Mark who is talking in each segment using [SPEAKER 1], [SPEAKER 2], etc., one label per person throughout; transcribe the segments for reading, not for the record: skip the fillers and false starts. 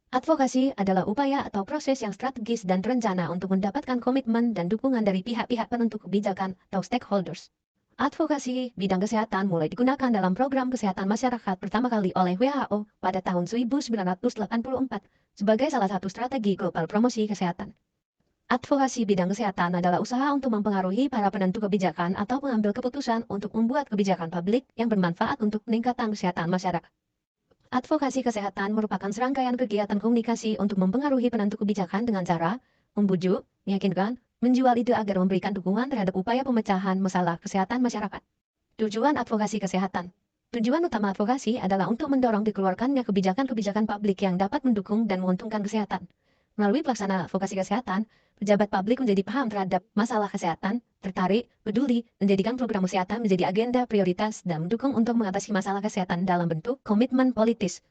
[SPEAKER 1] Advokasi adalah upaya atau proses yang strategis dan terencana untuk mendapatkan komitmen dan dukungan dari pihak-pihak penentu kebijakan atau stakeholders. Advokasi bidang kesehatan mulai digunakan dalam program kesehatan masyarakat pertama kali oleh WHO pada tahun 1984 sebagai salah satu strategi global promosi kesehatan. Advokasi bidang kesehatan adalah usaha untuk mempengaruhi para penentu kebijakan atau pengambil keputusan untuk membuat kebijakan publik yang bermanfaat untuk peningkatan kesehatan masyarakat. Advokasi kesehatan merupakan serangkaian kegiatan komunikasi untuk mempengaruhi penentu kebijakan dengan cara membujuk, meyakinkan, menjual ide agar memberikan dukungan terhadap upaya pemecahan masalah kesehatan masyarakat. Tujuan advokasi kesehatan. Tujuan utama advokasi adalah untuk mendorong dikeluarkannya kebijakan-kebijakan publik yang dapat mendukung dan menguntungkan kesehatan. Melalui pelaksanaan advokasi kesehatan, pejabat publik menjadi paham terhadap masalah kesehatan, tertarik, peduli, menjadikan program kesehatan menjadi agenda prioritas dan mendukung untuk mengatasi masalah kesehatan dalam bentuk komitmen politis.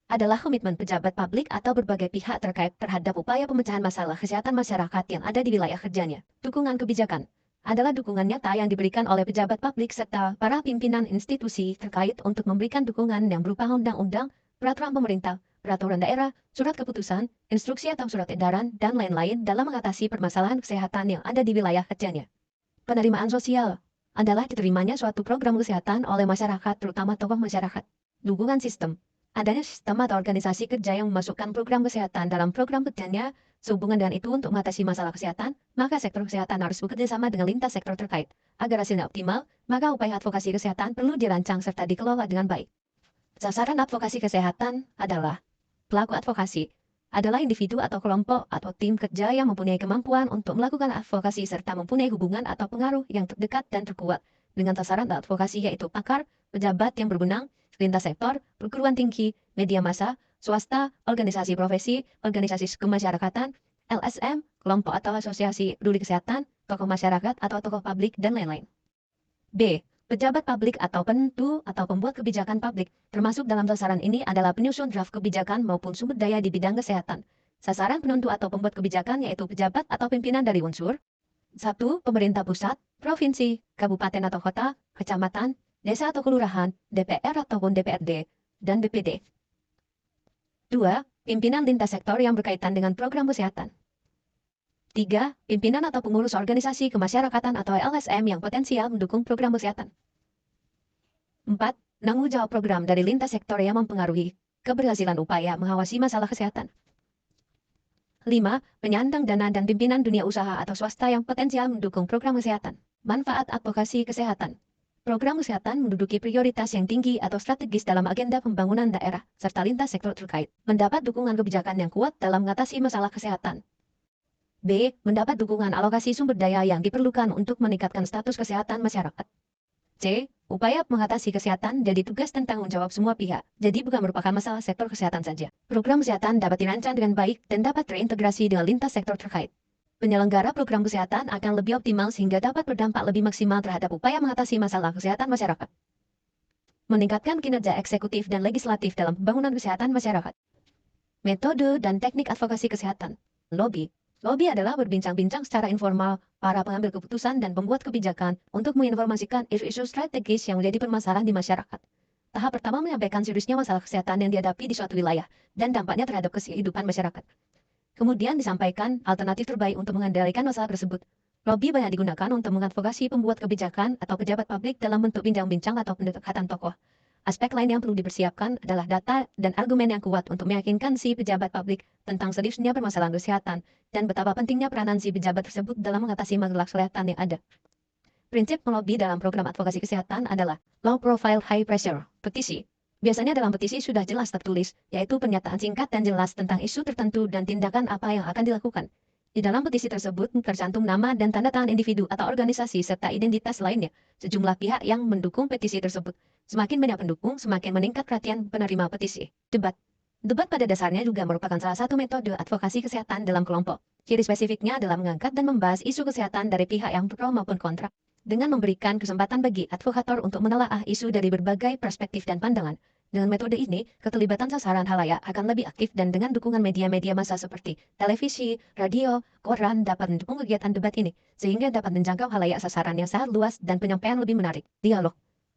[SPEAKER 1] Adalah komitmen pejabat publik atau berbagai pihak terkait terhadap upaya pemecahan masalah kesehatan masyarakat yang ada di wilayah kerjanya. Dukungan kebijakan adalah dukungan nyata yang diberikan oleh pejabat publik serta para pimpinan institusi terkait untuk memberikan dukungan yang berupa undang-undang, peraturan pemerintah, peraturan daerah, surat keputusan, instruksi atau surat edaran, dan lain-lain dalam mengatasi permasalahan kesehatan yang ada di wilayah kerjanya. Penerimaan sosial adalah diterimanya suatu program kesehatan oleh masyarakat, terutama tokoh masyarakat. Dukungan sistem. Adanya sistem atau organisasi kerja yang memasukkan program kesehatan dalam program kerjanya. Sehubungan dengan itu untuk mengatasi masalah kesehatan, maka sektor kesehatan harus bekerja sama dengan lintas sektor terkait. Agar hasilnya optimal, maka upaya advokasi kesehatan perlu dirancang serta dikelola dengan baik. Sasaran advokasi kesehatan adalah pelaku advokasi adalah individu atau kelompok atau tim kerja yang mempunyai kemampuan untuk melakukan advokasi serta mempunyai hubungan atau pengaruh yang terdekat dan terkuat dengan sasaran advokasi yaitu pakar, pejabat yang berwenang, lintas sektor, perguruan tinggi, media massa, swasta, organisasi profesi, organisasi kemasyarakatan, LSM, kelompok atau asosiasi peduli kesehatan, tokoh masyarakat atau tokoh publik, dan lain-lain. B. Pejabat publik atau penentu atau pembuat kebijakan publik, termasuk dalam sasaran ini adalah penyusun draft kebijakan maupun sumber daya di bidang kesehatan. Sasaran penentu atau pembuat kebijakan yaitu pejabat atau pimpinan dari unsur 1. Pemerintah pusat, provinsi, kabupaten atau kota, kecamatan, desa atau kelurahan, DPR ataupun DPRD, dan BPD. 2. Pimpinan lintas sektor yang berkaitan dengan program kesehatan. 3. Pimpinan atau pengurus organisasi kemasyarakatan atau LSM yang potensial mendukung program kesehatan. 4. Penanggung jawab program dari lintas sektor yang mempengaruhi keberhasilan upaya mengawasi masalah kesehatan. 5. Penyandang dana dan pimpinan dunia usaha atau swasta yang potensial mendukung program kesehatan. Manfaat advokasi kesehatan. Program kesehatan menduduki prioritas yang tinggi atau strategis dalam agenda pembangunan daerah, serta lintas sektor terkait. Mendapat dukungan kebijakan yang kuat dalam mengatasi masalah kesehatan. B. Mendapat dukungan alokasi sumber daya yang diperlukan untuk meningkatkan status kesehatan masyarakat. C. Upaya mengatasi kesehatan jadi tugas dan tanggung jawab semua pihak, jadi bukan merupakan masalah sektor kesehatan saja. Program kesehatan dapat dirancang dengan baik dan dapat terintegrasi dengan lintas sektor terkait. Penyelenggara program kesehatan akan lebih optimal sehingga dapat berdampak lebih maksimal terhadap upaya mengatasi masalah kesehatan masyarakat. Meningkatkan kinerja eksekutif dan legislatif dalam pembangunan kesehatan masyarakat. Metode dan teknik advokasi kesehatan. Lobby. Lobby adalah berbincang-bincang secara informal para pengambil keputusan dan pembuat kebijakan untuk menginformasikan isu-isu strategis yang menjadi permasalahan di masyarakat. Tahap pertama menyampaikan seriusnya masalah kesehatan yang dihadapi di suatu wilayah dan dampaknya terhadap kehidupan masyarakat. Kemudian disampaikan alternatif terbaik untuk mengendalikan masalah tersebut. Lobby banyak digunakan untuk mengadvokasi pembuat kebijakan atau pejabat publik dalam bentuk bincang-bincang atau pendekatan tokoh. Aspek lain yang perlu dipersiapkan adalah data dan argumen yang kuat untuk meyakinkan si pejabat publik tentang seriusnya permasalahan kesehatan dan betapa pentingnya peranan si pejabat tersebut dalam mengatasi masalah kesehatan yang ada. Prinsip melobi dalam program advokasi kesehatan adalah low profile high pressure, petisi. Biasanya dalam petisi sudah jelas tertulis, yaitu pernyataan singkat dan jelas tentang isu tertentu dan tindakan apa yang akan dilakukan. Di dalam petisi tersebut tercantum nama dan tanda tangan individu atau organisasi serta identitas lainnya, sejumlah pihak yang mendukung petisi tersebut. Semakin banyak pendukung, semakin meningkat perhatian penerima petisi. Debat. Debat pada dasarnya juga merupakan salah satu metode advokasi kesehatan dalam kelompok. Ciri spesifiknya adalah mengangkat dan membahas isu kesehatan dari pihak yang pro maupun kontra, dengan memberikan kesempatan bagi advokator untuk menelaah isu dari berbagai perspektif dan pandangan. Dengan metode ini, keterlibatan sasaran halayak akan lebih aktif dan dengan dukungan media-media massa seperti televisi, radio, koran dapat mendukung kegiatan debat ini, sehingga dapat menjangkau halayak sasaran yang sangat luas dan penyampaian lebih menarik. Dialog.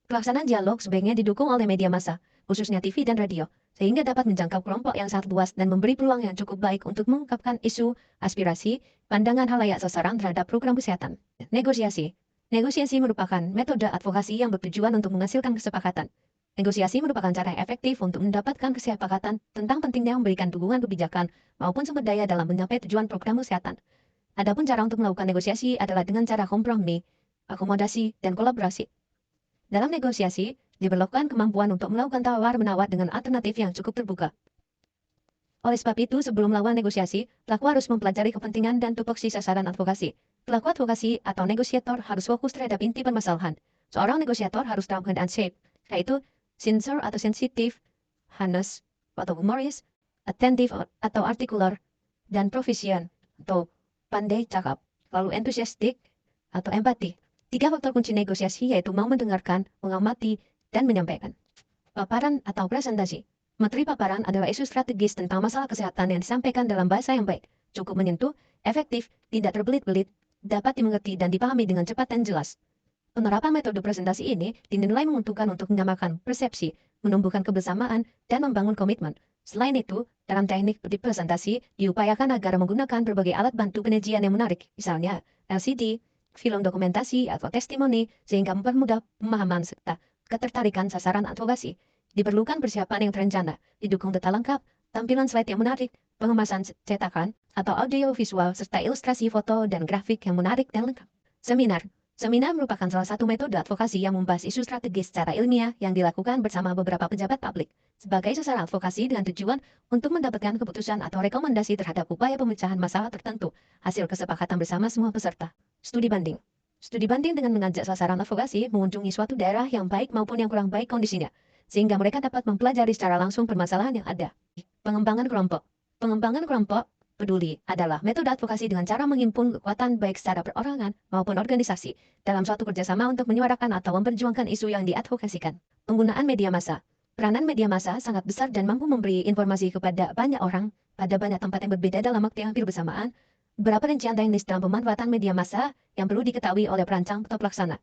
[SPEAKER 1] Pelaksanaan dialog sebaiknya didukung oleh media massa. khususnya TV dan radio, sehingga dapat menjangkau kelompok yang sangat luas dan memberi peluang yang cukup baik untuk mengungkapkan isu, aspirasi, pandangan halayak sasaran terhadap program kesehatan. Negosiasi. Negosiasi merupakan metode advokasi yang bertujuan untuk menghasilkan kesepakatan. Negosiasi merupakan cara yang efektif untuk mendapatkan kesepakatan tentang pentingnya memberikan dukungan kebijakan maupun sumber daya dalam mencapai tujuan program kesehatan. Adapun cara untuk melakukan negosiasi adalah dengan cara kompromi, akomodasi, dan kolaborasi. Dalam negosiasi, diperlukan kemampuan untuk melakukan tawar-menawar dengan alternatif yang cukup terbuka. Oleh sebab itu, sebelum melakukan negosiasi, pelaku harus mempelajari kepentingan dan tupoksi sasaran advokasi. Pelaku advokasi atau negosiator harus fokus terhadap inti permasalahan. Seorang negosiator harus dalam keadaan shape, yaitu sincere atau sensitif, honest atau humoris, attentive atau artikular, dan proficient atau pandai cakap, lalu enthusiastic atau empati. 3 faktor kunci negosiasi yaitu mau mendengarkan, mengamati, dan menyampaikan. Paparan atau presentasi. Materi paparan adalah isu strategis tentang masalah kesehatan yang disampaikan dalam bahasa yang baik, cukup menyentuh, efektif, tidak terbelit-belit, dapat dimengerti dan dipahami dengan cepat dan jelas. Penerapan metode presentasi ini dinilai menguntungkan untuk menyamakan persepsi, menumbuhkan kebersamaan, dan membangun komitmen. Selain itu, dalam teknik presentasi diupayakan agar menggunakan berbagai alat bantu penyajian yang menarik, misalnya LCD, film dokumentasi, atau testimoni, sehingga mempermudah pemahaman serta ketertarikan sasaran advokasi. Diperlukan persiapan yang terencana, didukung data lengkap, tampilan slide yang menarik, pengemasan cetakan, atau audio visual, serta ilustrasi foto dan grafik yang menarik dan lengkap. Seminar. Seminar merupakan salah satu metode advokasi yang membahas isu strategis secara ilmiah yang dilakukan bersama beberapa pejabat publik sebagai sasaran advokasi dengan tujuan untuk mendapatkan keputusan atau rekomendasi terhadap upaya pemecahan masalah tertentu, hasil kesepakatan bersama semua peserta. Studi banding. Studi banding dengan mengajak sasaran advokasi mengunjungi suatu daerah yang baik maupun yang kurang baik kondisinya, sehingga mereka dapat mempelajari secara langsung permasalahan yang ada. Pengembangan kelompok. Pengembangan kelompok peduli adalah metode advokasi dengan cara menghimpun kekuatan baik secara perorangan maupun organisasi dalam suatu kerjasama untuk menyuarakan atau memperjuangkan isu yang diadvokasikan. Penggunaan media massa. Peranan media massa sangat besar dan mampu memberi informasi kepada banyak orang pada banyak tempat yang berbeda dalam waktu yang hampir bersamaan. Beberapa rincian teknis dalam pemanfaatan media massa yang perlu diketahui oleh perancang atau pelaksana.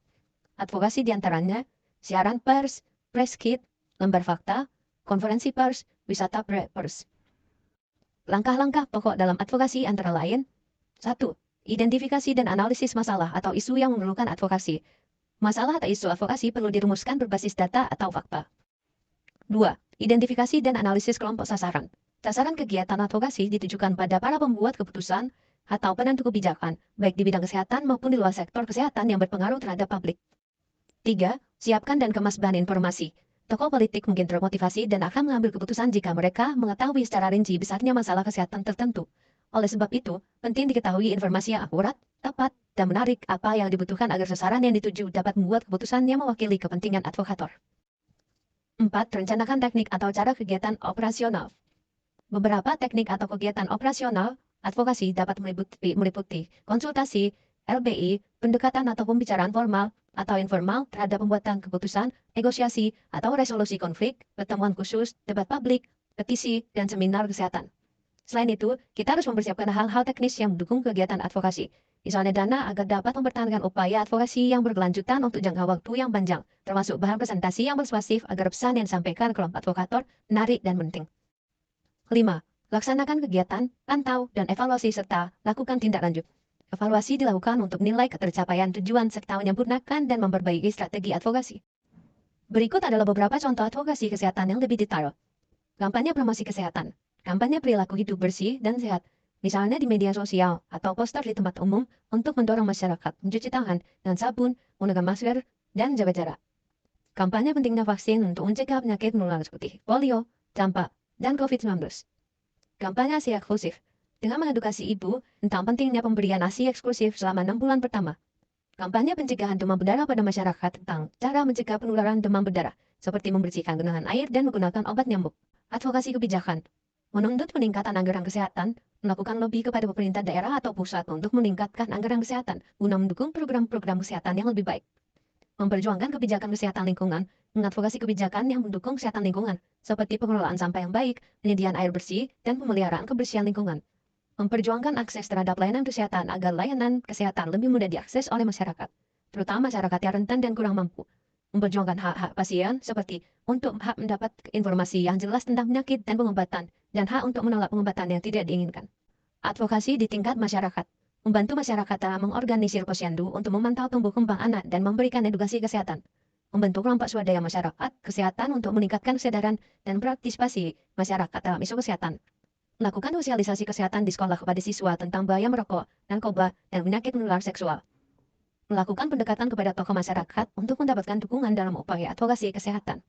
[SPEAKER 1] Advokasi diantaranya siaran pers, press kit, lembar fakta, konferensi pers, wisata pers. Langkah-langkah pokok dalam advokasi antara lain 1. Identifikasi dan analisis masalah atau isu yang memerlukan advokasi. Masalah atau isu advokasi perlu dirumuskan berbasis data atau fakta. 2. Identifikasi dan analisis kelompok sasaran. Sasaran kegiatan advokasi ditujukan pada para pembuat keputusan atau penentu kebijakan, baik di bidang kesehatan maupun di luar sektor kesehatan yang berpengaruh terhadap publik. 3. Siapkan dan kemas bahan informasi. Tokoh politik mungkin termotivasi dan akan mengambil keputusan jika mereka mengetahui secara rinci besarnya masalah kesehatan tertentu. Oleh sebab itu, penting diketahui informasi yang akurat, tepat, dan menarik apa yang dibutuhkan agar sasaran yang dituju dapat membuat keputusan yang mewakili kepentingan advokator. 4. Rencanakan teknik atau cara kegiatan operasional. Beberapa teknik atau kegiatan operasional advokasi dapat meliputi konsultasi, LBI, pendekatan atau pembicaraan formal atau informal terhadap pembuatan keputusan, negosiasi atau resolusi konflik, pertemuan khusus, debat publik, petisi, dan seminar kesehatan. Selain itu, kita harus mempersiapkan hal-hal teknis yang mendukung kegiatan advokasi, misalnya dana agar dapat mempertahankan upaya advokasi yang berkelanjutan untuk jangka waktu yang panjang, termasuk bahan presentasi yang persuasif agar pesan yang disampaikan kelompok advokator menarik dan penting. 5. Laksanakan kegiatan, pantau, dan evaluasi serta lakukan tindak lanjut. Evaluasi dilakukan untuk menilai ketercapaian tujuan serta menyempurnakan dan memperbaiki strategi advokasi. Berikut adalah beberapa contoh advokasi kesehatan yang lebih detail. Kampanye promosi kesehatan, kampanye perilaku hidup bersih dan sehat, misalnya di media sosial atau poster di tempat umum untuk mendorong masyarakat mencuci tangan dengan sabun, menggunakan masker, dan jaga jarak. Kampanye pentingnya vaksin untuk mencegah penyakit menular seperti polio, campak, dan COVID-19. Kampanye ASI eksklusif, dengan mengedukasi ibu tentang pentingnya pemberian ASI eksklusif selama 6 bulan pertama. Kampanye pencegahan demam berdarah pada masyarakat tentang cara mencegah penularan demam berdarah, seperti membersihkan genangan air dan menggunakan obat nyamuk. Advokasi kebijakan, menuntut peningkatan anggaran kesehatan, melakukan lobby kepada pemerintah daerah atau pusat untuk meningkatkan anggaran kesehatan, guna mendukung program-program kesehatan yang lebih baik. Memperjuangkan kebijakan kesehatan lingkungan, mengadvokasi kebijakan yang mendukung kesehatan lingkungan, seperti pengelolaan sampah yang baik, penyediaan air bersih, dan pemeliharaan kebersihan lingkungan. Memperjuangkan akses terhadap layanan kesehatan agar layanan kesehatan lebih mudah diakses oleh masyarakat, terutama masyarakat yang rentan dan kurang mampu. memperjuangkan hak-hak pasien seperti untuk hak mendapat informasi yang jelas tentang penyakit dan pengobatan, dan hak untuk menolak pengobatan yang tidak diinginkan. Advokasi di tingkat masyarakat. Membantu masyarakat dalam mengorganisir posyandu untuk memantau tumbuh kembang anak dan memberikan edukasi kesehatan. Membentuk kelompok swadaya masyarakat kesehatan untuk meningkatkan kesadaran dan partisipasi masyarakat dalam isu kesehatan. Melakukan sosialisasi kesehatan di sekolah kepada siswa tentang bahaya merokok, narkoba, dan penyakit menular seksual. Melakukan pendekatan kepada tokoh masyarakat untuk mendapatkan dukungan dalam upaya advokasi kesehatan.